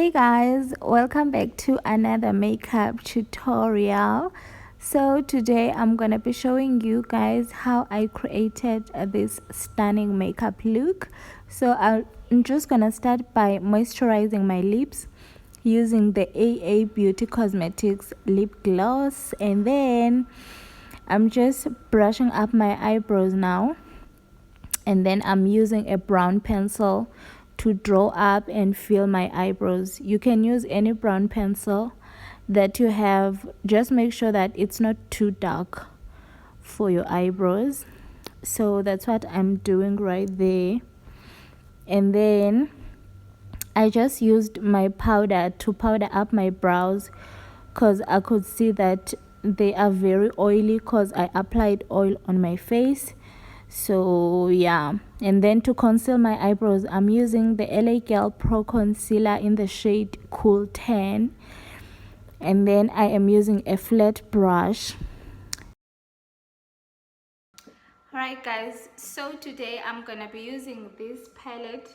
Hey guys, welcome back to another makeup tutorial. So today I'm gonna be showing you guys how I created this stunning makeup look. So I'm just gonna start by moisturizing my lips using the AA Beauty Cosmetics lip gloss, and then I'm just brushing up my eyebrows now, and then I'm using a brown pencil to draw up and fill my eyebrows. You can use any brown pencil that you have. Just make sure that it's not too dark for your eyebrows. So that's what I'm doing right there. And then I just used my powder to powder up my brows because I could see that they are very oily because I applied oil on my face. So yeah, and then to conceal my eyebrows, I'm using the LA Girl Pro Concealer in the shade Cool Tan, and then I am using a flat brush. Alright guys, so today I'm gonna be using this palette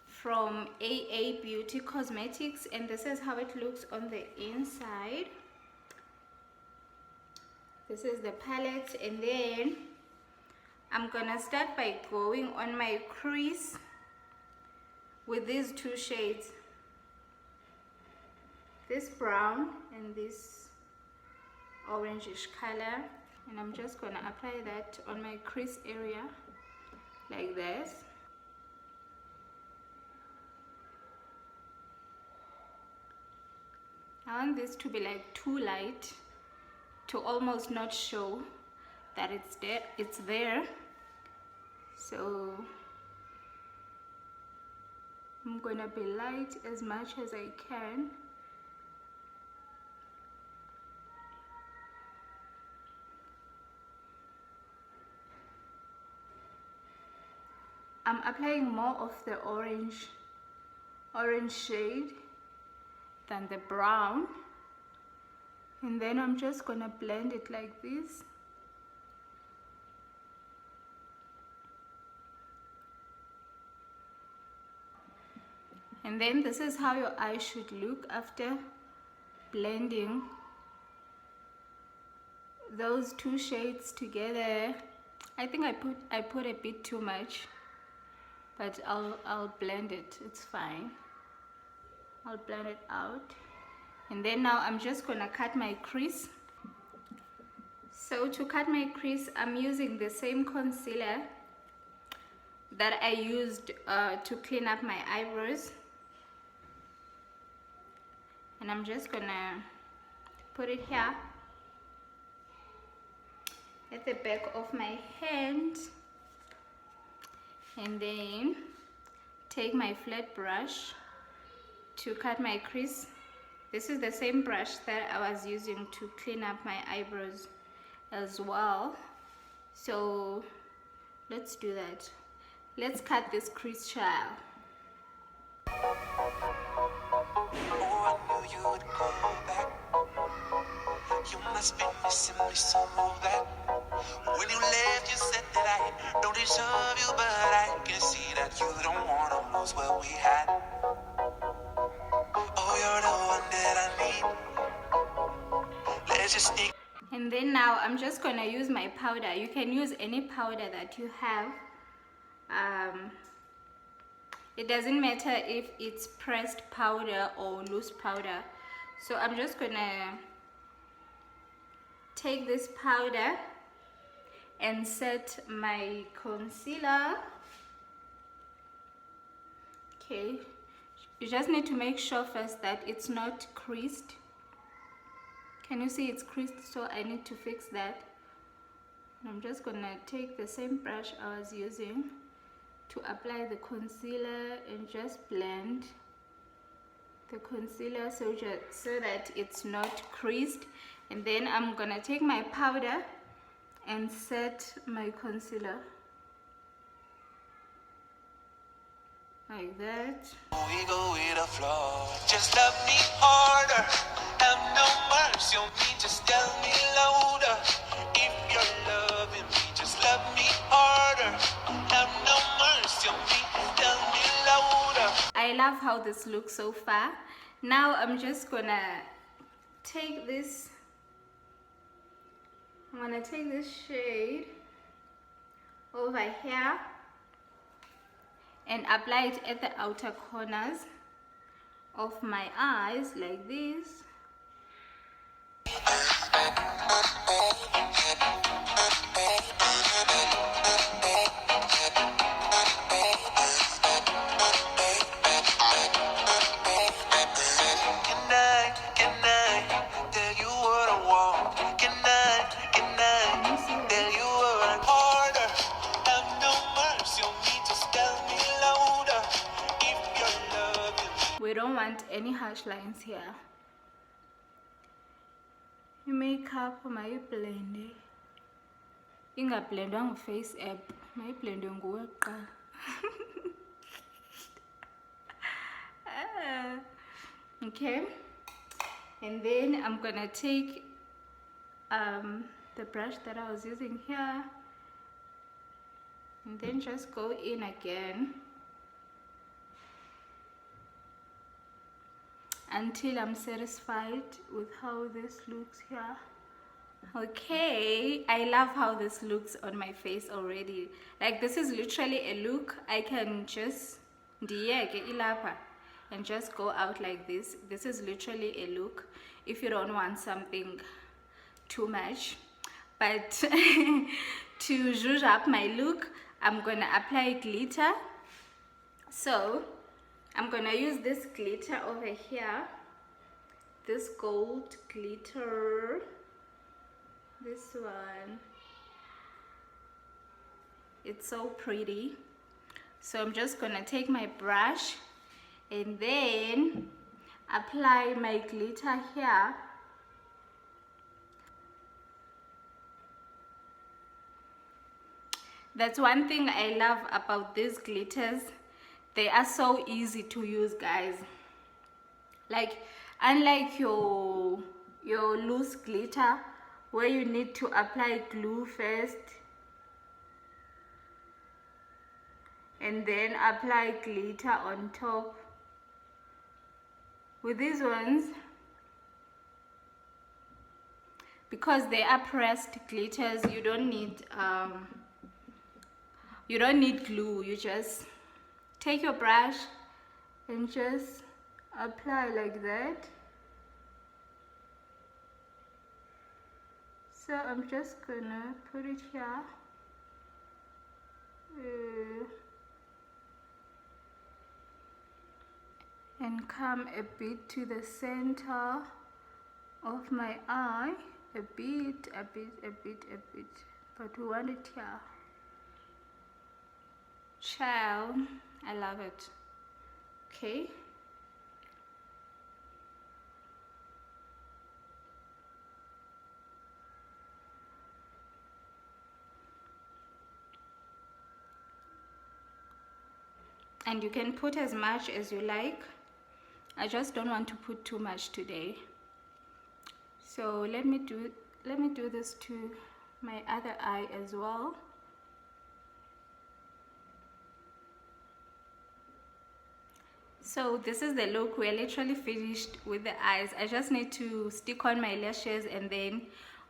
from AA Beauty Cosmetics, and this is how it looks on the inside. This is the palette, and then I'm gonna start by going on my crease with these two shades, this brown and this orangish color, and I'm just gonna apply that on my crease area like this. I want this to be like too light to almost not show that it's there. So I'm gonna be light as much as I can. I'm applying more of the orange shade than the brown, and then I'm just gonna blend it like this. And then this is how your eye should look after blending those two shades together. I think I put a bit too much, but I'll blend it. It's fine. I'll blend it out. And then now I'm just gonna cut my crease. So to cut my crease, I'm using the same concealer that I used to clean up my eyebrows, and I'm just gonna put it here at the back of my hand, and then take my flat brush to cut my crease. This is the same brush that I was using to clean up my eyebrows as well. So let's do that. Let's cut this crease, child. You would come back. You must be missing me so bad. When you left, you said that I don't deserve you, but I can see that you don't wanna lose what we had. Oh, you're the one that I need. Let's just sneak. And then now I'm just gonna use my powder. You can use any powder that you have. It doesn't matter if it's pressed powder or loose powder. So I'm just gonna take this powder and set my concealer. Okay, you just need to make sure first that it's not creased. Can you see it's creased? So I need to fix that. I'm just gonna take the same brush I was using to apply the concealer and just blend the concealer so that it's not creased. And then I'm gonna take my powder and set my concealer like that. We go with the flow. Just love me harder. Have no mercy on me. Just tell me louder. If you're loving me, just love me harder. Have no mercy on me. Tell me louder. I love how this looks so far. Now I'm just gonna take this, shade over here and apply it at the outer corners of my eyes like this. We don't want any harsh lines here. Makeup mayiblende ingablendwa ngu-face app, mayiblende nguwe kuqala. Okay, and then I'm gonna take the brush that I was using here and then just go in again until I'm satisfied with how this looks here. Okay, I love how this looks on my face already. Like, this is literally a look. I can just ndiyeke ilapha and just go out like this. This is literally a look if you don't want something too much. But to zhuzh up my look, I'm gonna apply glitter. So I'm gonna use this glitter over here, this gold glitter, this one. It's so pretty. So I'm just gonna take my brush and then apply my glitter here. That's one thing I love about these glitters. They are so easy to use, guys. Like, unlike your loose glitter where you need to apply glue first and then apply glitter on top. With these ones, because they are pressed glitters, you don't need glue. You just take your brush and just apply like that. So I'm just gonna put it here. And come a bit to the center of my eye. A bit, but we want it here. Child, I love it. Okay. And you can put as much as you like. I just don't want to put too much today. So let me do this to my other eye as well. So this is the look. We're literally finished with the eyes. I just need to stick on my lashes and then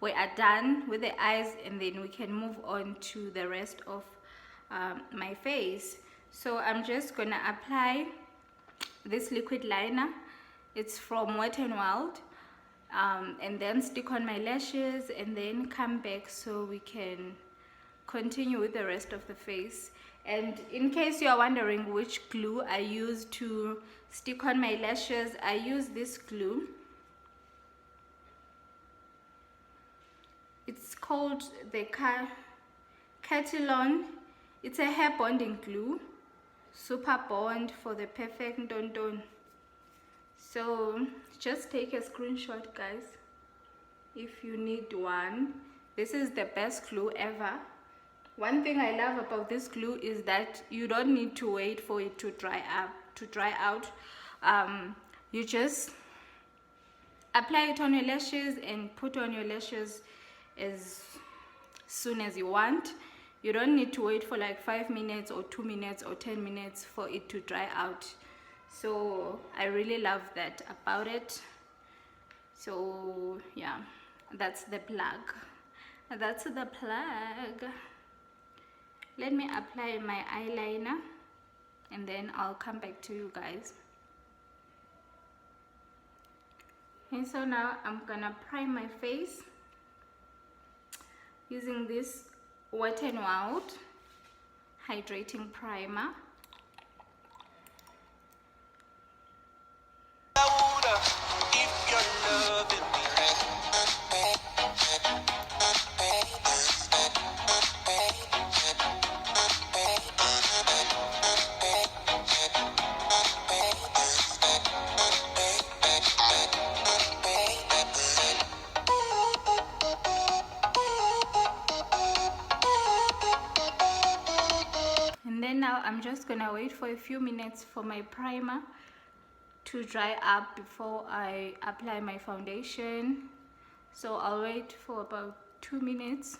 we are done with the eyes, and then we can move on to the rest of my face. So I'm just gonna apply this liquid liner. It's from Wet n Wild, and then stick on my lashes and then come back so we can continue with the rest of the face. And in case you are wondering which glue I use to stick on my lashes, I use this glue. It's called the Catilon. It's a hair bonding glue. Super bond for the perfect ndondon. So just take a screenshot, guys, if you need one. This is the best glue ever. One thing I love about this glue is that you don't need to wait for it to dry out. You just apply it on your lashes and put on your lashes as soon as you want. You don't need to wait for like 5 minutes or 2 minutes or 10 minutes for it to dry out. So I really love that about it. So yeah, that's the plug. That's the plug. Let me apply my eyeliner and then I'll come back to you guys. And so now I'm gonna prime my face using this Wet n Wild hydrating primer. If you're loving me And then now I'm just gonna wait for a few minutes for my primer to dry up before I apply my foundation. So I'll wait for about 2 minutes.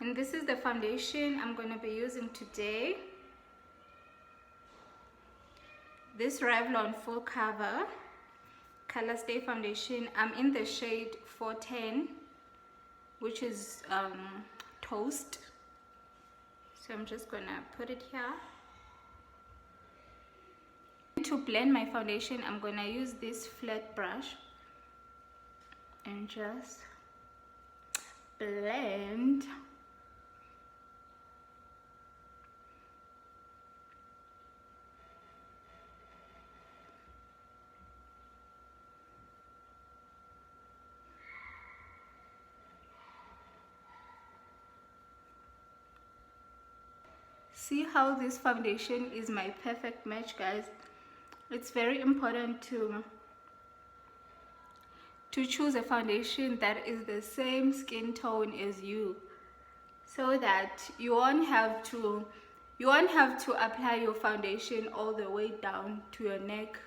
And this is the foundation I'm gonna be using today. This Revlon Full Cover Color Stay Foundation. I'm in the shade 410, which is Toast. So I'm just gonna put it here. To blend my foundation, I'm gonna use this flat brush and just blend. See how this foundation is my perfect match, guys. It's very important to choose a foundation that is the same skin tone as you, so that you won't have to apply your foundation all the way down to your neck,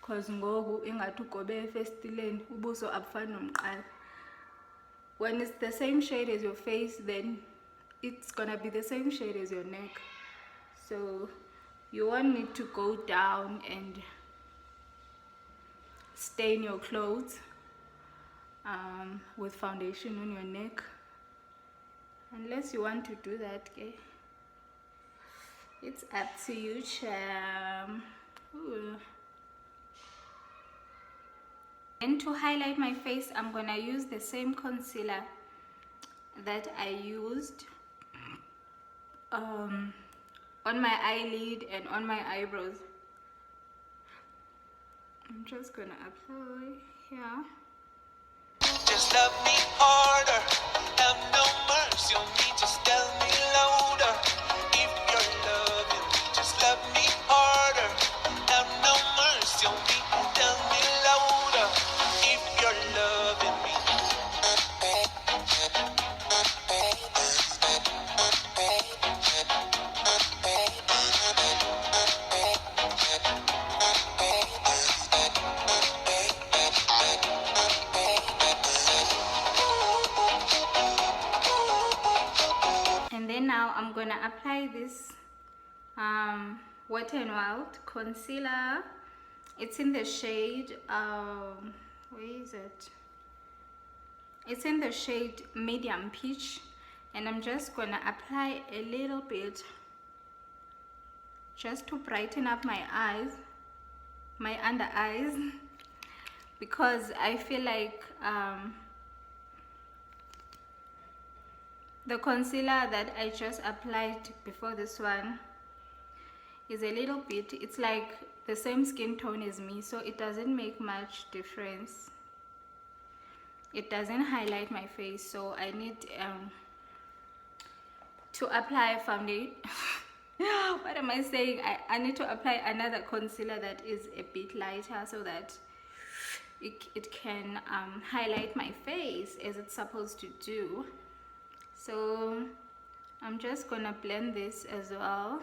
because ngoku ingathi ugobe efestileni ubuso abufani nomqala. When it's the same shade as your face, then it's gonna be the same shade as your neck. So you won't need to go down and stain your clothes with foundation on your neck, unless you want to do that, okay? It's up to you, cham. Ooh. And to highlight my face, I'm gonna use the same concealer that I used on my eyelid and on my eyebrows. I'm just gonna apply here. just love me harder, have no mercy on me, just tell me louder. If you're loving me, just love me harder, have no mercy on me, tell me louder. If you're loving me. And then now I'm gonna apply this Wet n Wild concealer. It's in the shade where is it? It's in the shade Medium Peach, and I'm just gonna apply a little bit just to brighten up my eyes, my under eyes, because I feel like the concealer that I just applied before this one is a little bit, it's like the same skin tone as me, so it doesn't make much difference. It doesn't highlight my face, so I need to apply foundation. What am I saying? I need to apply another concealer that is a bit lighter, so that it can highlight my face as it's supposed to do. So I'm just gonna blend this as well.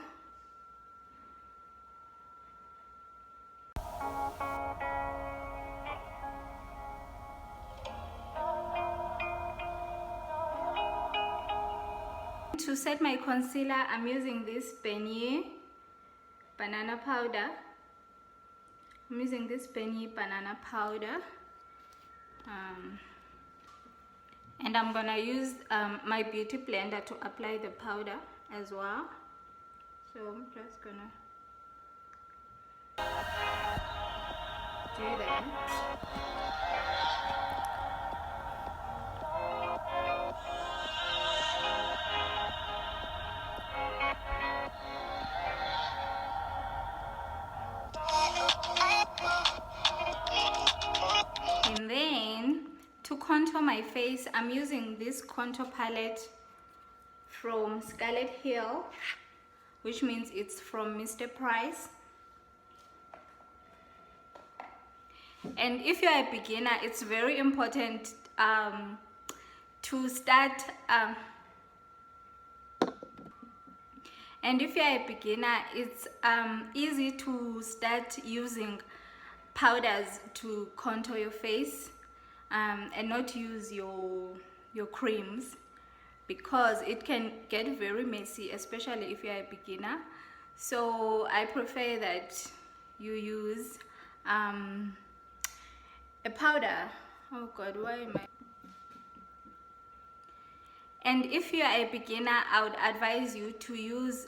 To set my concealer, I'm using this Beignet banana powder. I'm using this Benny banana powder. And I'm gonna use my beauty blender to apply the powder as well. So I'm just gonna do that. And then to contour my face, I'm using this contour palette from Scarlet Hill, which means it's from Mr. Price. And if you're a beginner, it's very important to start and if you're a beginner, it's easy to start using powders to contour your face and not use your creams, because it can get very messy, especially if you're a beginner. So I prefer that you use a powder. Oh god, why am I? And if you are a beginner, I would advise you to use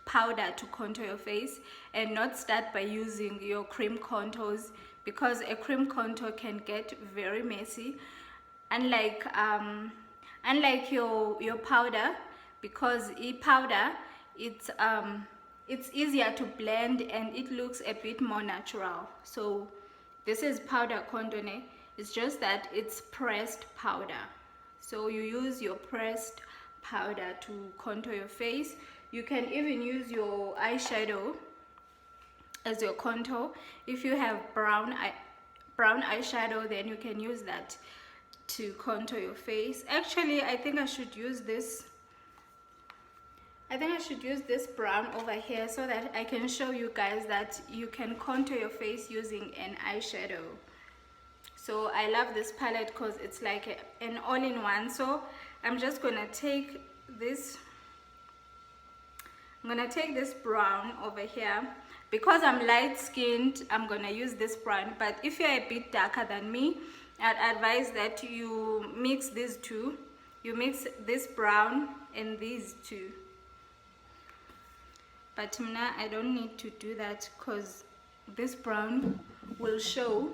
powder to contour your face and not start by using your cream contours, because a cream contour can get very messy. Unlike your powder, because powder, it's easier to blend and it looks a bit more natural. So this is powder contour. It's just that it's pressed powder. So you use your pressed powder to contour your face. You can even use your eyeshadow as your contour. If you have brown eyeshadow, then you can use that to contour your face. Actually, I think I should use this. I think I should use this brown over here so that I can show you guys that you can contour your face using an eyeshadow. So I love this palette because it's like an all-in-one. So I'm just gonna take this. I'm gonna take this brown over here. Because I'm light-skinned, I'm gonna use this brown. But if you're a bit darker than me, I'd advise that you mix these two. You mix this brown and these two. But now I don't need to do that because this brown will show.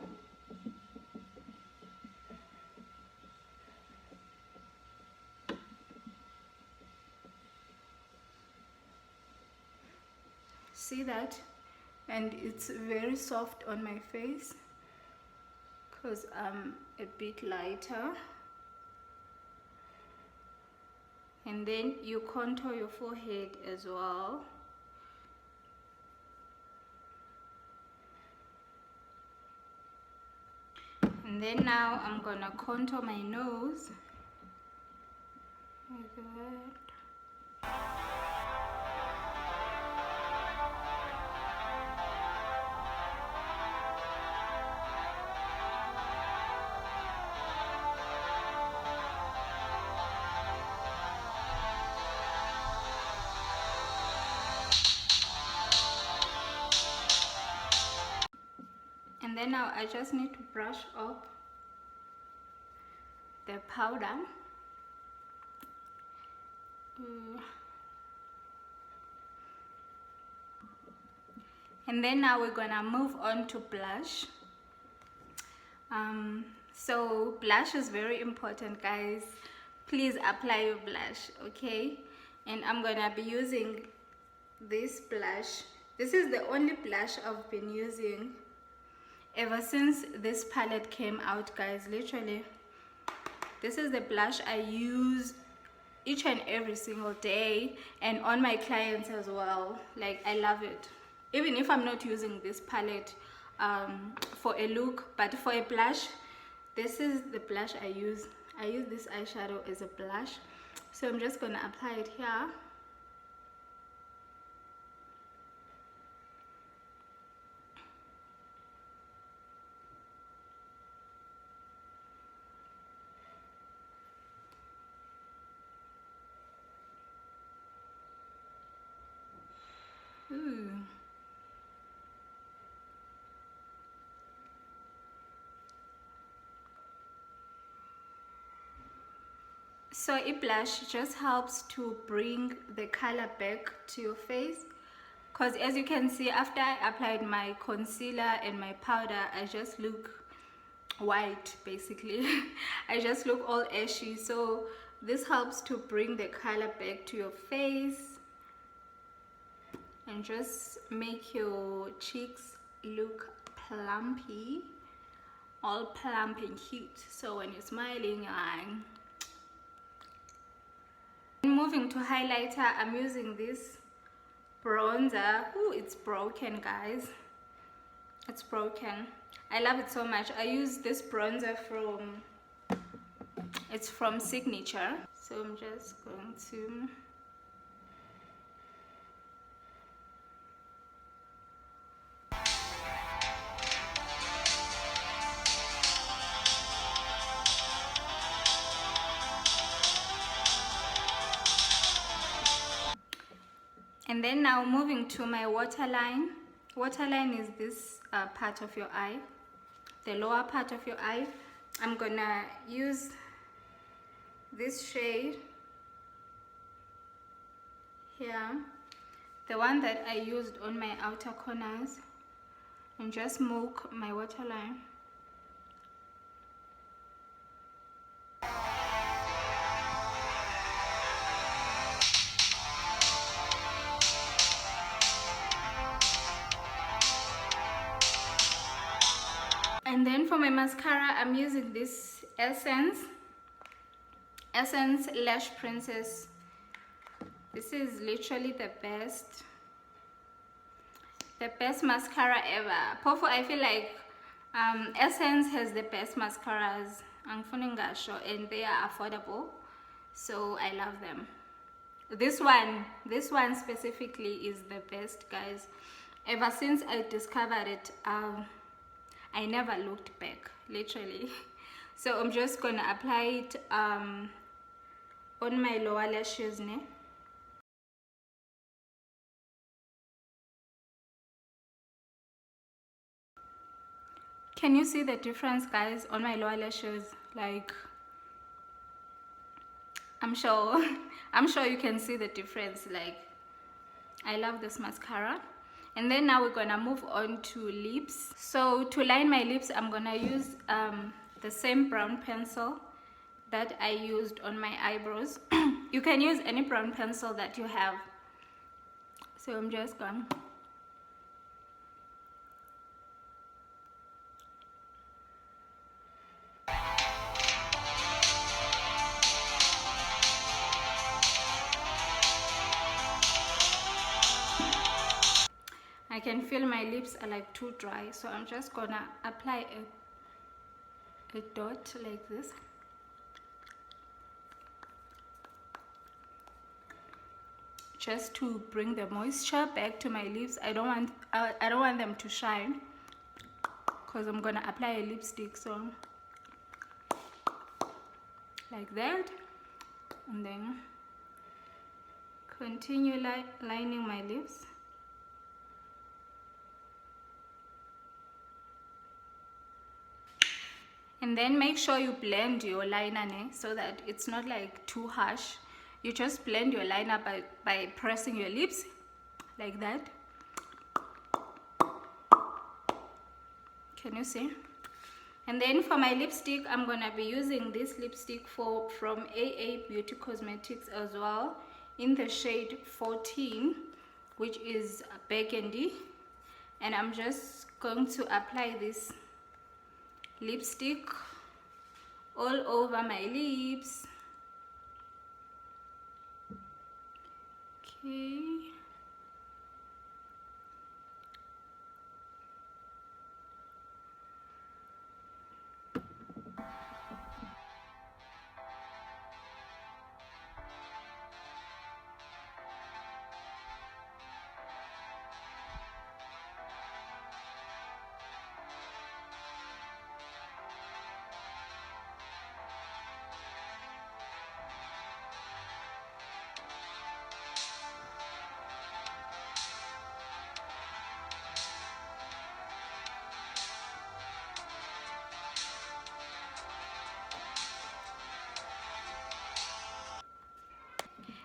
See that? And it's very soft on my face because I'm a bit lighter. And then you contour your forehead as well. And then now I'm gonna contour my nose like that. And then now I just need to brush up the powder. And then now we're gonna move on to blush. So blush is very important, guys. Please apply your blush, okay? And I'm gonna be using this blush. This is the only blush I've been using ever since this palette came out, guys. Literally, this is the blush I use each and every single day, and on my clients as well. Like, I love it. Even if I'm not using this palette for a look, but for a blush, this is the blush I use. I use this eyeshadow as a blush. So I'm just gonna apply it here. Ooh. So a blush just helps to bring the color back to your face, because as you can see, after I applied my concealer and my powder, I just look white basically. I just look all ashy. So this helps to bring the color back to your face and just make your cheeks look plumpy, all plump and cute. So when you're smiling, you're like... Moving to highlighter, I'm using this bronzer. Ooh, it's broken, guys. It's broken. I love it so much. I use this bronzer from... it's from Signature. So I'm just going to... And then now moving to my waterline. Waterline is this part of your eye, the lower part of your eye. I'm gonna use this shade here, the one that I used on my outer corners, and just smoke my waterline. And then for my mascara, I'm using this Essence Lash Princess. This is literally the best mascara ever. Pofu, I feel like Essence has the best mascaras, and they are affordable, so I love them. This one specifically is the best, guys. Ever since I discovered it, I never looked back, literally. So I'm just gonna apply it on my lower lashes. Can you see the difference, guys, on my lower lashes? Like, I'm sure you can see the difference. Like, I love this mascara. And then now we're gonna move on to lips. So to line my lips, I'm gonna use the same brown pencil that I used on my eyebrows. You can use any brown pencil that you have. So I'm just going... I can feel my lips are like too dry, so I'm just gonna apply a dot like this. Just to bring the moisture back to my lips. I don't want them to shine, because I'm gonna apply a lipstick. So like that, and then continue lining my lips. And then make sure you blend your liner so that it's not like too harsh. You just blend your liner by pressing your lips like that. Can you see? And then for my lipstick, I'm gonna be using this lipstick from AA Beauty Cosmetics as well, in the shade 14, which is burgundy. And I'm just going to apply this lipstick all over my lips. Okay.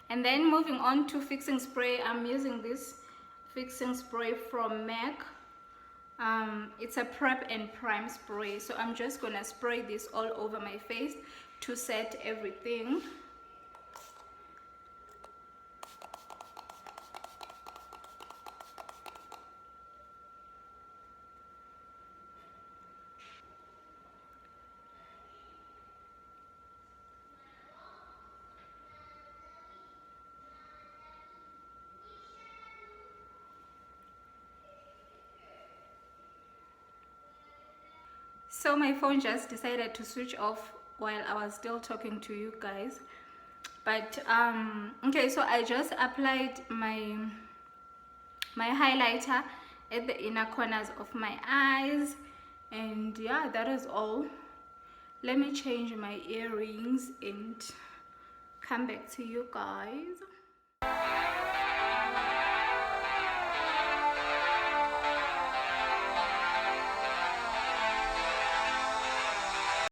And then moving on to fixing spray, I'm using this fixing spray from MAC. It's a prep and prime spray, so I'm just gonna spray this all over my face to set everything. So my phone just decided to switch off while I was still talking to you guys. But okay, so I just applied my highlighter at the inner corners of my eyes, and yeah, that is all. Let me change my earrings and come back to you guys.